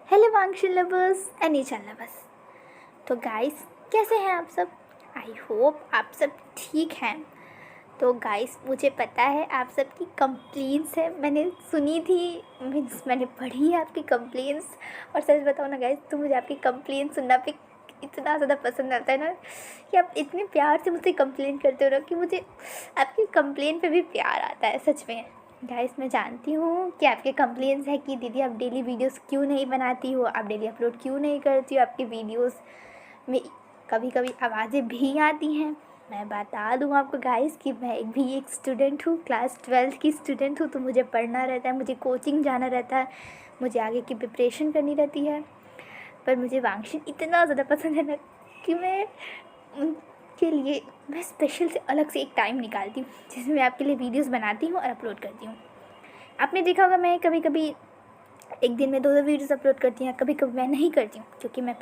Hello Wangxian lovers and nature lovers. तो guys, कैसे हैं आप सब? आई होप आप सब ठीक हैं। तो गाइस, मुझे पता है आप सबकी कंप्लेंट्स है, मैंने सुनी थी, मीन्स मैंने पढ़ी है आपकी कंप्लेंट्स। और सच बताओ ना गाइस, तो मुझे आपकी कंप्लेंट सुनना भी इतना ज़्यादा पसंद आता है ना कि आप इतने प्यार से मुझसे कंप्लेंट करते हो ना कि मुझे आपकी कंप्लेंट पे भी प्यार आता है सच में। गाइस, मैं जानती हूँ कि आपके कंप्लेंट्स है कि दीदी आप डेली वीडियोस क्यों नहीं बनाती हो, आप डेली अपलोड क्यों नहीं करती हो, आपकी वीडियोस में कभी कभी आवाज़ें भी आती हैं। मैं बता दूँ आपको गाइस कि मैं भी एक स्टूडेंट हूँ, क्लास 12 की स्टूडेंट हूँ। तो मुझे पढ़ना रहता है, मुझे कोचिंग जाना रहता है, मुझे आगे की प्रिपरेशन करनी रहती है। पर मुझे वांगशी इतना ज़्यादा पसंद है ना कि मैं उनके लिए मैं स्पेशल से अलग से एक टाइम निकालती हूँ जिसमें मैं आपके लिए वीडियोस बनाती हूँ और अपलोड करती हूँ। आपने देखा होगा मैं कभी कभी एक दिन में 2 वीडियोस अपलोड करती हूँ, कभी कभी मैं नहीं करती हूँ क्योंकि मैं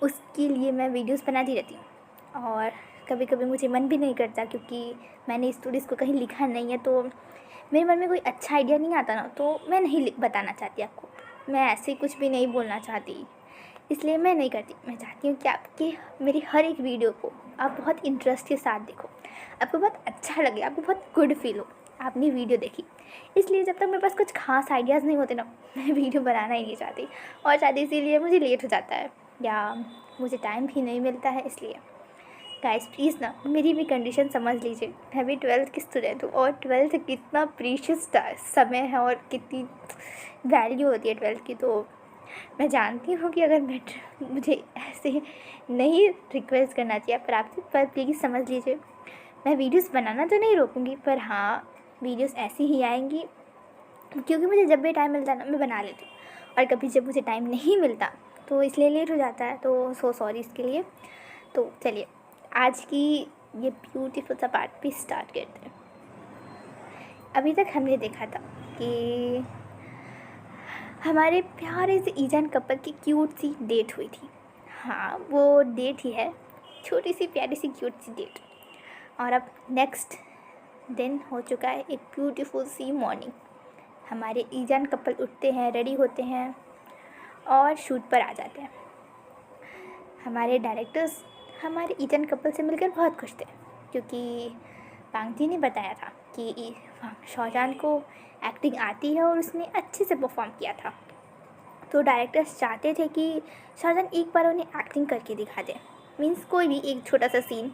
उसके लिए मैं वीडियोस बनाती रहती हूँ। और कभी कभी मुझे मन भी नहीं करता क्योंकि मैंने स्टोरीज़ को कहीं लिखा नहीं है, तो मेरे मन में कोई अच्छा आइडिया नहीं आता ना, तो मैं नहीं बताना चाहती आपको, मैं ऐसे कुछ भी नहीं बोलना चाहती, इसलिए मैं नहीं करती। मैं चाहती हूँ कि आपके मेरी हर एक वीडियो को आप बहुत इंटरेस्ट के साथ देखो, आपको बहुत अच्छा लगे, आपको बहुत गुड फील हो आपने वीडियो देखी। इसलिए जब तक मेरे पास कुछ खास आइडियाज़ नहीं होते ना, मैं वीडियो बनाना ही नहीं चाहती। और शायद इसीलिए मुझे लेट हो जाता है या मुझे टाइम भी नहीं मिलता है। इसलिए गाइस, प्लीज़ ना मेरी भी कंडीशन समझ लीजिए। मैं भी 12th की स्टूडेंट हूँ और 12th कितना प्रीशियस समय है और कितनी वैल्यू होती है 12th की। तो मैं जानती हूँ कि अगर मुझे ऐसे नहीं रिक्वेस्ट करना चाहिए पर आपसे, पर प्लीज़ समझ लीजिए। मैं वीडियोस बनाना तो नहीं रोकूँगी, पर हाँ, वीडियोस ऐसी ही आएंगी क्योंकि मुझे जब भी टाइम मिलता है ना मैं बना लेती हूँ। और कभी जब मुझे टाइम नहीं मिलता तो इसलिए लेट हो जाता है, तो सो सॉरी इसके लिए। तो चलिए आज की ये ब्यूटीफुल सा पार्ट भी स्टार्ट करते हैं। अभी तक हमने देखा था कि हमारे प्यारे से ईजान कपल की क्यूट सी डेट हुई थी। हाँ, वो डेट ही है, छोटी सी प्यारी सी क्यूट सी डेट। और अब नेक्स्ट दिन हो चुका है एक ब्यूटीफुल सी मॉर्निंग। हमारे ईजान कपल उठते हैं, रेडी होते हैं और शूट पर आ जाते हैं। हमारे डायरेक्टर्स हमारे ईजान कपल से मिलकर बहुत खुश थे क्योंकि पांगजी ने बताया था कि शाहजहान को एक्टिंग आती है और उसने अच्छे से परफॉर्म किया था। तो डायरेक्टर्स चाहते थे कि शाहजहान एक बार उन्हें एक्टिंग करके दिखा दे, मीन्स कोई भी एक छोटा सा सीन।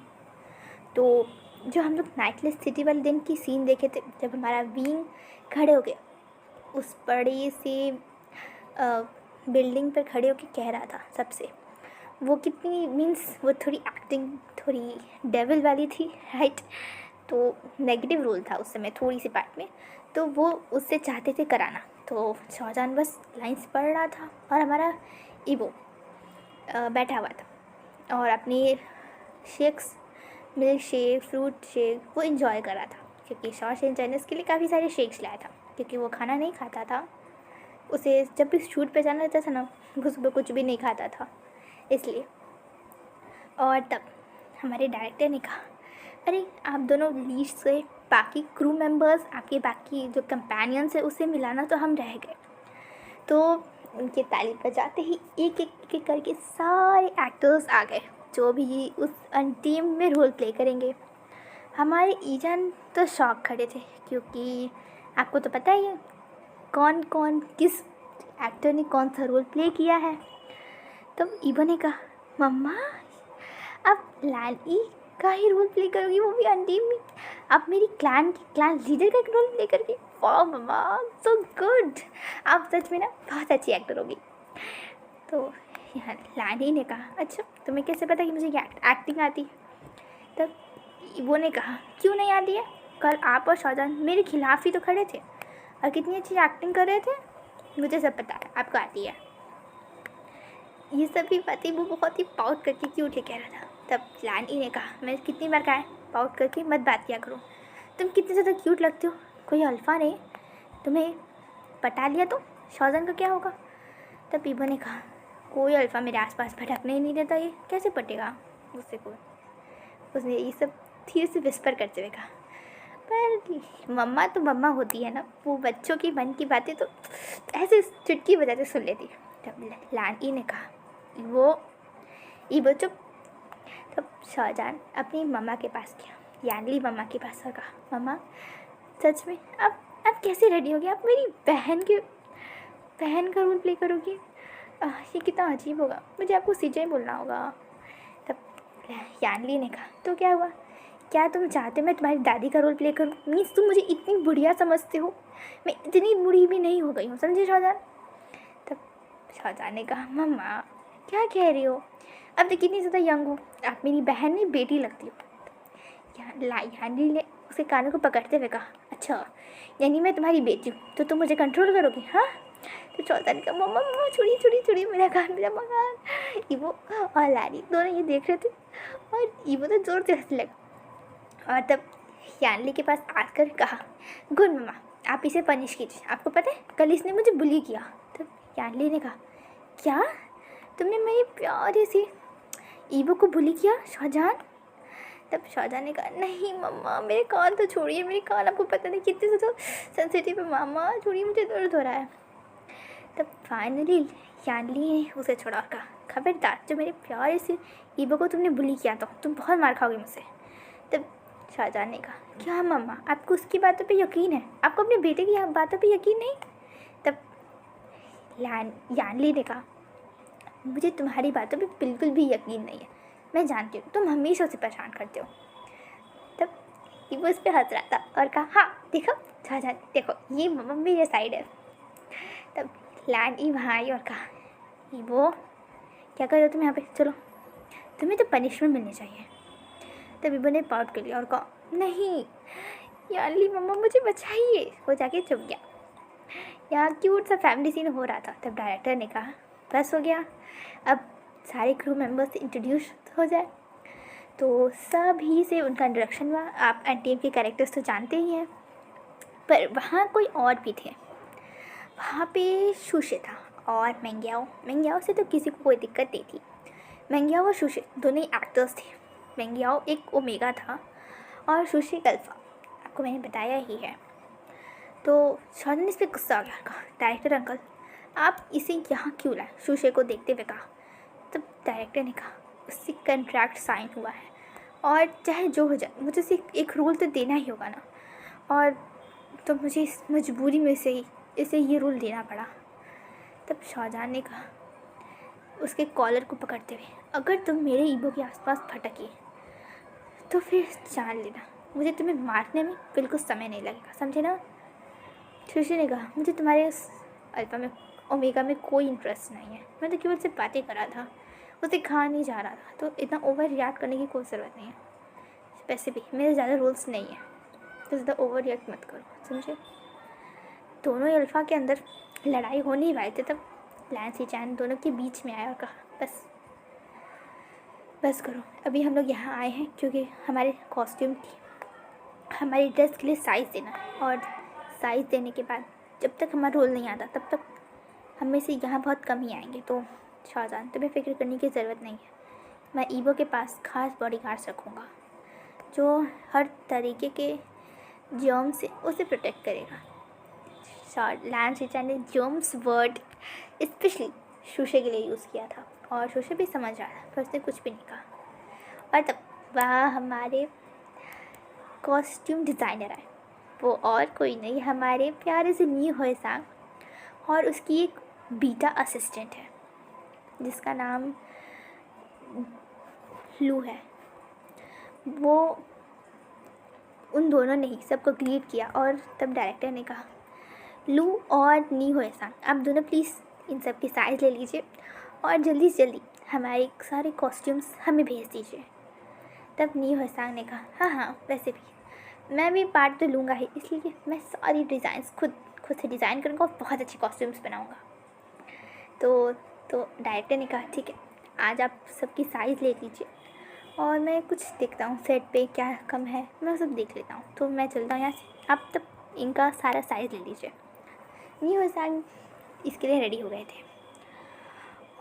तो जो हम लोग नाइटलेस सिटी वाले दिन की सीन देखे थे, जब हमारा विंग खड़े हो गए उस बड़े से बिल्डिंग पर खड़े होकर कह रहा था सबसे, वो कितनी मीन्स वो थोड़ी एक्टिंग थोड़ी डेविल वाली थी, राइट? तो नेगेटिव रोल था उस समय थोड़ी सी पार्ट में, तो वो उससे चाहते थे कराना। तो शाहजहान बस लाइंस पढ़ रहा था और हमारा ईवो बैठा हुआ था और अपनी shakes, milk shake, fruit shake वो इन्जॉय कर रहा था क्योंकि शॉर्ट एंड उसके लिए काफ़ी सारे शेक्स लाया था क्योंकि वो खाना नहीं खाता था। उसे जब भी शूट पे जाना रहता था ना, वो सुबह कुछ भी नहीं खाता था इसलिए। और तब हमारे डायरेक्टर ने कहा, अरे आप दोनों लीड से बाकी क्रू मेंबर्स, आपके बाकी जो कंपेनियंस है उसे मिलाना, तो हम रह गए। तो उनके ताली बजाते ही एक एक करके सारे एक्टर्स आ गए जो भी उस टीम में रोल प्ले करेंगे। हमारे ईजान तो शॉक खड़े थे क्योंकि आपको तो पता ही है कौन कौन किस एक्टर ने कौन सा रोल प्ले किया है। तब ईबो ने कहा, मम्मा आप लाली का ही रोल प्ले करोगी, वो भी अंटीम में, आप मेरी क्लैन लीडर का रोल प्ले करोगी। वाह मम्मा, सो गुड, आप सच में ना बहुत अच्छी एक्टर होगी। तो यहाँ लाली ने कहा, अच्छा तुम्हें कैसे पता कि मुझे एक्टिंग आती है? तब वो ने कहा, क्यों नहीं आती है, कल आप और शाहजहान मेरे खिलाफ ही तो खड़े थे और कितनी अच्छी एक्टिंग कर रहे थे, मुझे सब पता है आपको आती है। ये सभी बातें वो बहुत ही पाउट करके क्यों उठे कह रहा था। तब लानी ने कहा, मैं कितनी बार कहा पाउट करके मत बात किया करो, तुम कितने ज़्यादा क्यूट लगते हो, कोई अल्फ़ा नहीं, तुम्हें पटा लिया तो शाहजहान का क्या होगा? तब पीबो ने कहा, कोई अल्फ़ा मेरे आसपास भटकने ही नहीं देता, ये कैसे पटेगा मुझसे कोई। उसने ये सब धीरे से विस्पर करते हुए कहा, पर मम्मा तो मम्मा होती है ना, वो बच्चों की मन की बातें तो ऐसे चुटकी बजाते सुन लेती। तब लान ई ने कहा वो ईबो चुप। तब शाहजहान अपनी मम्मा के पास गया, यानली मम्मा के पास, और कहा मम्मा सच में अब कैसे रेडी होगी? आप मेरी बहन का रोल प्ले करोगी? ये कितना अजीब होगा, मुझे आपको सीधे बोलना होगा। तब यानली ने कहा तो क्या हुआ, क्या तुम चाहते मैं तुम्हारी दादी का रोल प्ले करूँ? मीन्स तुम मुझे इतनी बुढ़िया समझते हो? मैं इतनी बुढ़ी भी नहीं हो गई हूँ, समझे शाहजहान? तब शाहजहान ने कहा मम्मा क्या कह रही हो, अब तो कितनी ज़्यादा यंग हो, आप मेरी बहन नहीं बेटी लगती हो। यानली ने उसके कानों को पकड़ते हुए कहा अच्छा यानी मैं तुम्हारी बेटी हूँ तो तुम मुझे कंट्रोल करोगी? हाँ। तो शाहजहान ने कहा मम्मा मम्मा छुड़ी मेरा कान। ईवो और लारी दोनों ये देख रहे थे और ईवो तो जोर से हंसने लगा। और तब यानली के पास आकर कहा गुड मम्मा आप इसे पनिश कीजिए, आपको पता है कल इसने मुझे बुली किया। तब यानली ने कहा क्या तुमने मेरी प्यारी सी ईवो को बुली किया शाहजहान? तब शाहजहान ने कहा नहीं मम्मा मेरे कान तो छोड़िए, मेरे कान आपको पता नहीं कितने तो सेंसिटिव है मामा, छोड़िए मुझे दर्द हो रहा है। तब फाइनली यानली ने उसे छोड़ा और कहा खबरदार जो मेरे प्यारे से ईबो को तुमने बुली किया तो तुम बहुत मार खाओगे मुझसे। तब शाहजहान ने कहा क्या मम्मा आपको उसकी बातों पे यकीन है, आपको अपने बेटे की बातों पे यकीन नहीं? तब यानली ने कहा मुझे तुम्हारी बातों पे बिल्कुल भी यकीन नहीं है, मैं जानती हूँ तुम हमेशा उसे परेशान करते हो। तब वो उस पर हंस रहा था और कहा हाँ देखो शाहजहान देखो ये मम्मी ये साइड है। तब लैंड ई वहाँ आई और कहा वो क्या कर रहे हो तुम यहाँ पे, चलो तुम्हें तो पनिशमेंट मिलनी चाहिए। तब ईबो ने पाउट कर लिया और कहा नहीं यानली मम्मा मुझे बचाइए। वो जाके चुप गया। यहाँ क्यूट सा फैमिली सीन हो रहा था। तब डायरेक्टर ने कहा बस हो गया, अब सारे क्रू मेंबर्स इंट्रोड्यूस हो जाए। तो सभी से उनका इंट्रोडक्शन हुआ। आप एंटीम के कैरेक्टर्स तो जानते ही हैं, पर वहाँ कोई और भी थे। वहाँ पे शुशे था और मेंग्याओ से तो किसी को कोई दिक्कत नहीं थी। मेंग्याओ और शुशे दोनों ही एक्टर्स थे। मेंग्याओ एक ओमेगा था और शुशे अल्फा, आपको मैंने बताया ही है। तो शाहजहान ने इस पर गुस्सा आ गया, कहा डायरेक्टर अंकल आप इसे यहाँ क्यों लाए? शुशे को देखते हुए कहा। तब डायरेक्टर ने कहा उससे कंट्रैक्ट साइन हुआ है और चाहे जो हो जाए मुझे उसे एक रोल तो देना ही होगा ना, और तो मुझे इस मजबूरी में से ही इसे ये रोल देना पड़ा। तब शाहजहान ने कहा उसके कॉलर को पकड़ते हुए अगर तुम मेरे ईबो के आसपास भटकी तो फिर जान लेना मुझे तुम्हें मारने में बिल्कुल समय नहीं लगेगा, समझे ना? शुशे ने कहा मुझे तुम्हारे उस अल्फा में ओमेगा में कोई इंटरेस्ट नहीं है, मैं तो केवल से बातें कर रहा था, उसे खा नहीं जा रहा था, तो इतना ओवर रिएक्ट करने की कोई ज़रूरत नहीं है। वैसे भी मेरे ज़्यादा रूल्स नहीं है तो ज़्यादा ओवर रिएक्ट मत करो, समझे? दोनों अल्फ़ा के अंदर लड़ाई होने ही वाली थी। तब लैंसी चैन दोनों के बीच में आया और कहा बस करो, अभी हम लोग यहाँ आए हैं क्योंकि हमारे कॉस्ट्यूम की हमारी ड्रेस के लिए साइज़ देना है, और साइज़ देने के बाद जब तक हमारा रोल नहीं आता तब तक हम में से यहाँ बहुत कम ही आएंगे। तो शाहजहान तुम्हें फ़िक्र करने की ज़रूरत नहीं है, मैं ईबो के पास खास बॉडीगार्ड्स रखूँगा जो हर तरीके के जर्म से उसे प्रोटेक्ट करेगा। लैंसी चैन ने जर्म्स वर्ड स्पेशली शुशे के लिए यूज़ किया था और शुशे भी समझ रहा था, पर उसने कुछ भी नहीं कहा। और तब वहाँ हमारे कॉस्ट्यूम डिज़ाइनर आए, वो और कोई नहीं हमारे प्यारे से नी होए सांग और उसकी एक बीटा असिस्टेंट है जिसका नाम लू है। वो उन दोनों ने ही सबको ग्रीट किया और तब डायरेक्टर ने कहा लू और नी होए सांग आप दोनों प्लीज़ इन सब की साइज़ ले लीजिए और जल्दी से जल्दी हमारे सारे कॉस्ट्यूम्स हमें भेज दीजिए। तब नी होए सांग ने कहा हाँ वैसे भी मैं भी पार्ट तो लूँगा ही, इसलिए मैं सारी डिज़ाइंस खुद से डिज़ाइन करूँगा और बहुत अच्छी कॉस्ट्यूम्स बनाऊँगा। तो डायरेक्टर ने कहा ठीक है आज आप सबकी साइज़ ले लीजिए और मैं कुछ देखता हूँ सेट पे क्या कम है, मैं सब देख लेता हूँ, तो मैं चलता हूँ यहाँ से, आप तब इनका सारा साइज़ ले लीजिए। नी होए सांग इसके लिए रेडी हो गए थे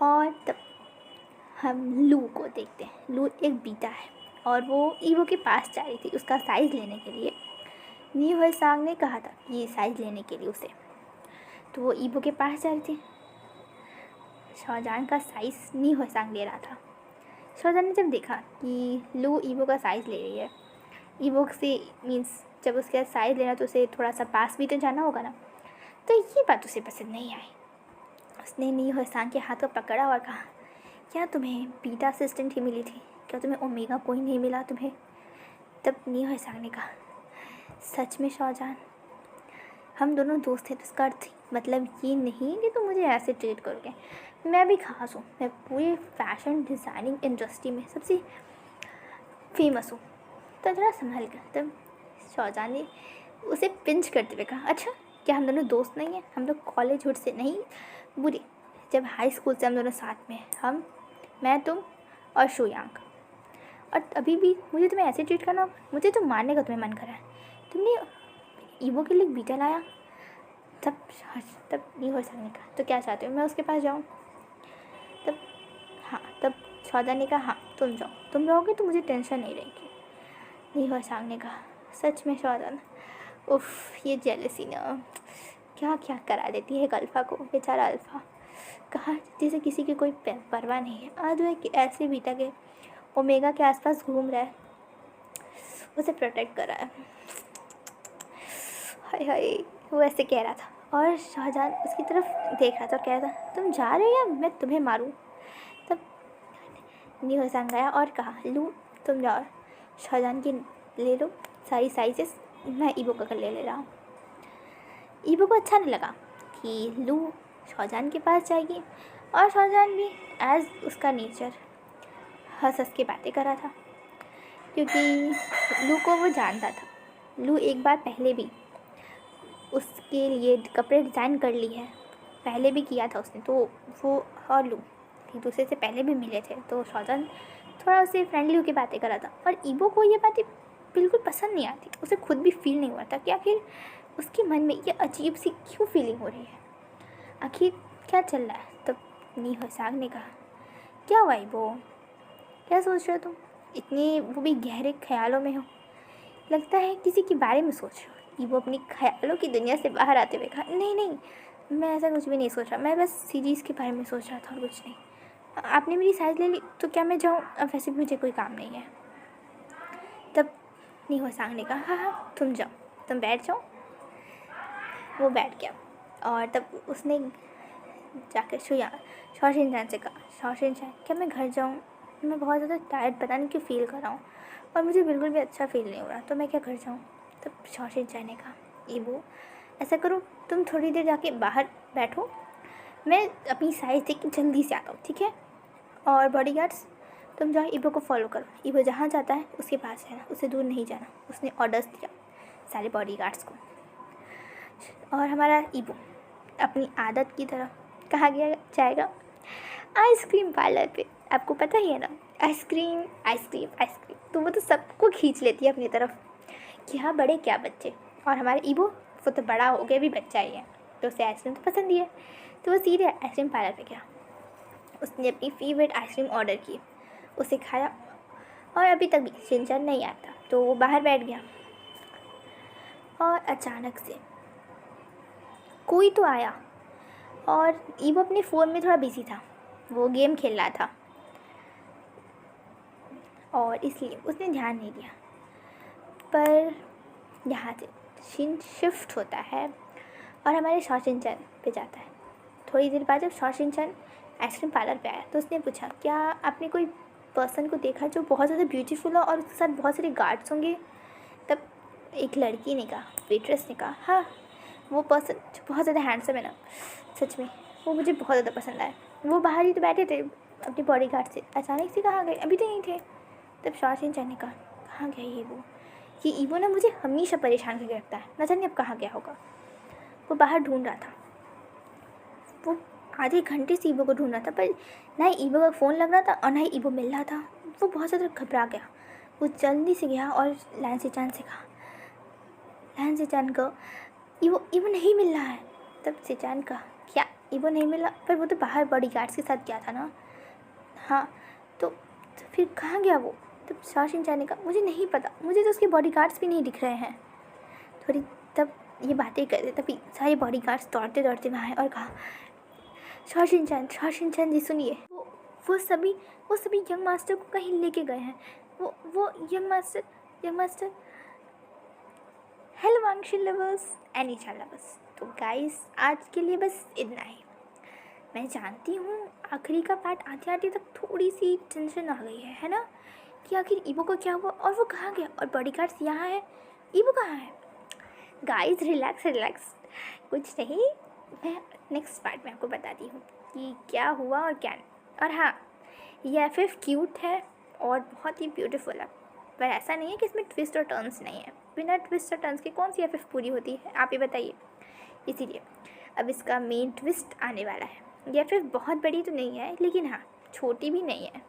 और तब हम लू को देखते हैं। लू एक बीटा है और वो ईवो के पास जा रही थी उसका साइज़ लेने के लिए। नी होए सांग ने कहा था ये साइज़ लेने के लिए उसे, तो वो ईवो के पास जा रही थी। शाहजहान का साइज़ नी होसांग ले रहा था। शाहजहान ने जब देखा कि लू ईवो का साइज़ ले रही है, ईवो से मीन्स जब उसके साइज़ लेना तो उसे थोड़ा सा पास भी तो जाना होगा ना, तो ये बात उसे पसंद नहीं आई। उसने नी होसांग के हाथ को पकड़ा और कहा, क्या तुम्हें बीटा असिस्टेंट ही मिली थी? क्या तुम्हें ओमेगा कोई नहीं मिला तुम्हें? तब नी होसांग ने कहा, सच में शाहजहान, हम दोनों दोस्त थे, तो इसका अर्थ मतलब ये नहीं कि तुम मुझे ऐसे ट्रीट करोगे। मैं भी खास हूँ, मैं पूरी फैशन डिज़ाइनिंग इंडस्ट्री में सबसे फेमस हूँ, तो ज़रा संभल कर। तब शाहजहान ने उसे पिंच करते हुए कहा, अच्छा क्या हम दोनों दोस्त नहीं हैं? हम लोग कॉलेज हुड से नहीं, बुरे, जब हाई स्कूल से हम दोनों साथ में हैं, मैं, तुम और शुयांग, और अभी भी मुझे तुम्हें ऐसे ट्रीट करना? मुझे तो मारने का तुम्हें मन कर रहा है। तुमने ईवो के लिए बीटा लाया? तब नहीं हो सकने का, तो क्या चाहते हो मैं उसके पास जाऊँ? तब शाहजहान ने कहा, हाँ तुम जाओ, तुम रहोगे तो मुझे टेंशन नहीं रहेगी। नहीं हो साग ने कहा, सच में शाहजहान, उफ ये जेलसी ना क्या क्या करा देती है अल्फ़ा को। बेचारा अल्फ़ा कहा जैसे किसी की कोई परवाह नहीं है, आज वो एक ऐसे बीटा के ओमेगा के आसपास घूम रहा है, उसे प्रोटेक्ट कर रहा है। हाय हाय, वो ऐसे कह रहा था और शाहजहान उसकी तरफ देख रहा था और कह रहा था, तुम जा रहे हो या मैं तुम्हें मारूं? तब नी होसांग गया और कहा, लू तुम जाओ, शाहजहान की ले लो सारी साइजेस, मैं ईबो का ले रहा हूँ। ईबो को अच्छा नहीं लगा कि लू शाहजहान के पास जाएगी, और शाहजहान भी एज उसका नेचर हंस हंस के बातें कर रहा था, क्योंकि लू को वो जानता था। लू एक बार पहले भी उसके लिए कपड़े डिज़ाइन कर ली है, पहले भी किया था उसने, तो वो और लू एक दूसरे से पहले भी मिले थे, तो शाहजहान थोड़ा उसे फ्रेंडली होकर बातें कर रहा था। और ईबो को ये बातें बिल्कुल पसंद नहीं आती, उसे खुद भी फील नहीं हुआ था कि आखिर उसके मन में ये अजीब सी क्यों फीलिंग हो रही है, आखिर क्या चल रहा है। तब नी होसांग ने कहा, क्या हुआ ईबो, क्या सोच रहे हो तुम? इतने वो भी गहरे ख्यालों में हो, लगता है किसी के बारे में सोच रहे हो। ईबो अपनी ख्यालों की दुनिया से बाहर आते हुए कहा, नहीं नहीं, मैं ऐसा कुछ भी नहीं सोच रहा, मैं बस सीरीज़ के बारे में सोच रहा था और कुछ नहीं। आपने मेरी साइज़ ले ली तो क्या मैं जाऊँ? अब वैसे भी मुझे कोई काम नहीं है। तब नी होसांग ने कहा, हाँ हाँ तुम जाओ, तुम बैठ जाओ। वो बैठ गया और तब उसने जाकर शॉशिनचैन से कहा, शॉशिनचैन क्या मैं घर जाऊँ? मैं बहुत ज़्यादा टायर्ड, पता नहीं क्यों फील कर रहा हूँ और मुझे बिल्कुल भी अच्छा फील नहीं हो रहा, तो मैं क्या घर जाऊँ? तब शॉशिनचैन ने कहा, ईबो ऐसा करो, तुम थोड़ी देर जाके बाहर बैठो, मैं अपनी साइज़ देख के जल्दी से आता हूँ, ठीक है? और बॉडीगार्ड्स तुम जाओ, ईबो को फॉलो करो, ईबो जहाँ जाता है उसके पास रहना, उससे दूर नहीं जाना। उसने ऑर्डर्स दिया सारे बॉडीगार्ड्स को। और हमारा ईबो अपनी आदत की तरह कहाँ गया जाएगा? आइसक्रीम पार्लर पे। आपको पता ही है ना, आइसक्रीम आइसक्रीम आइसक्रीम, तो वो तो सबको खींच लेती है अपनी तरफ, क्या बड़े क्या बच्चे। और हमारे ईबो वो तो बड़ा हो गया, भी बच्चा ही है, तो उसे आइसक्रीम तो पसंद ही है, तो वो सीधे आइसक्रीम पार्लर पे गया। उसने अपनी फेवरेट आइसक्रीम ऑर्डर की, उसे खाया, और अभी तक भी शिनचैन नहीं आया था, तो वो बाहर बैठ गया। और अचानक से कोई तो आया, और ईबो अपने फ़ोन में थोड़ा बिजी था, वो गेम खेल रहा था और इसलिए उसने ध्यान नहीं दिया। पर यहाँ से शिन शिफ्ट होता है और हमारे शॉशिनचैन पे जाता है। थोड़ी देर बाद जब शॉशिनचैन आइसक्रीम पार्लर पे आया तो उसने पूछा, क्या आपने कोई पर्सन को देखा जो बहुत ज़्यादा ब्यूटीफुल हो और उसके साथ बहुत सारे गार्ड्स होंगे? तब एक लड़की ने कहा, वेट्रेस ने कहा, हाँ वो पर्सन जो बहुत ज़्यादा हैंडसम है ना, सच में वो मुझे बहुत ज़्यादा पसंद आया। वो बाहर ही तो बैठे थे अपने बॉडीगार्ड से, अचानक से कहाँ गए? अभी तो नहीं थे। तब शॉशिनचैन ने कहा, कहाँ गया ये ईबो ना मुझे हमेशा परेशान करके रखता है, न जाने अब कहाँ गया होगा। वो बाहर ढूंढ रहा था, वो आधे घंटे से ईबो को ढूंढ रहा था, पर ना ही ईबो का फ़ोन लग रहा था और ना ही ईबो मिल रहा था। वो बहुत ज़्यादा घबरा गया। वो जल्दी से गया और लैंसीचैन से कहा, लैंसीचैन को ईबो नहीं मिल रहा है। तब सिचान कहा, क्या ईबो नहीं मिला? पर वो तो बाहर बॉडीगार्ड्स के साथ गया था ना। हाँ तो फिर कहाँ गया वो? तब शॉशिनचैन ने कहा, मुझे नहीं पता, मुझे तो उसके बॉडीगार्ड्स भी नहीं दिख रहे हैं। थोड़ी तब ये बातें कर रहे, तभी सारे बॉडीगार्ड्स दौड़ते दौड़ते वहाँ आए और कहा, शॉशिनचैन जी सुनिए, वो सभी यंग मास्टर को कहीं लेके गए हैं। वो young master hello Wangxian lovers, एनी-chan लवर्स। तो गाइस आज के लिए बस इतना ही। मैं जानती हूँ आखिरी का पार्ट आते आते तक थोड़ी सी टेंशन आ गई है ना, कि आखिर ईवो को क्या हुआ और वो कहाँ गया और बॉडीगार्ड्स यहाँ है, ईवो कहाँ है। गाइस रिलैक्स, कुछ नहीं, मैं नेक्स्ट पार्ट में आपको बताती हूँ कि क्या हुआ और क्या नहीं। और हाँ, ये FF क्यूट है और बहुत ही ब्यूटीफुल है, पर ऐसा नहीं है कि इसमें ट्विस्ट और टर्न्स नहीं है। बिना ट्विस्ट और टर्न्स के कौन सी FF पूरी होती है, आप ही बताइए। इसीलिए अब इसका मेन ट्विस्ट आने वाला है। ये FF बहुत बड़ी तो नहीं है, लेकिन हाँ छोटी भी नहीं है।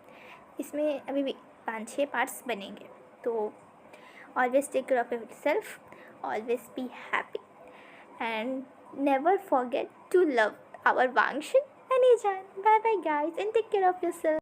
इसमें अभी भी 5-6 पार्ट्स बनेंगे। तो always take care of yourself, always be happy and never forget to love our Wangshin and Echan. Bye bye guys and take care of yourself.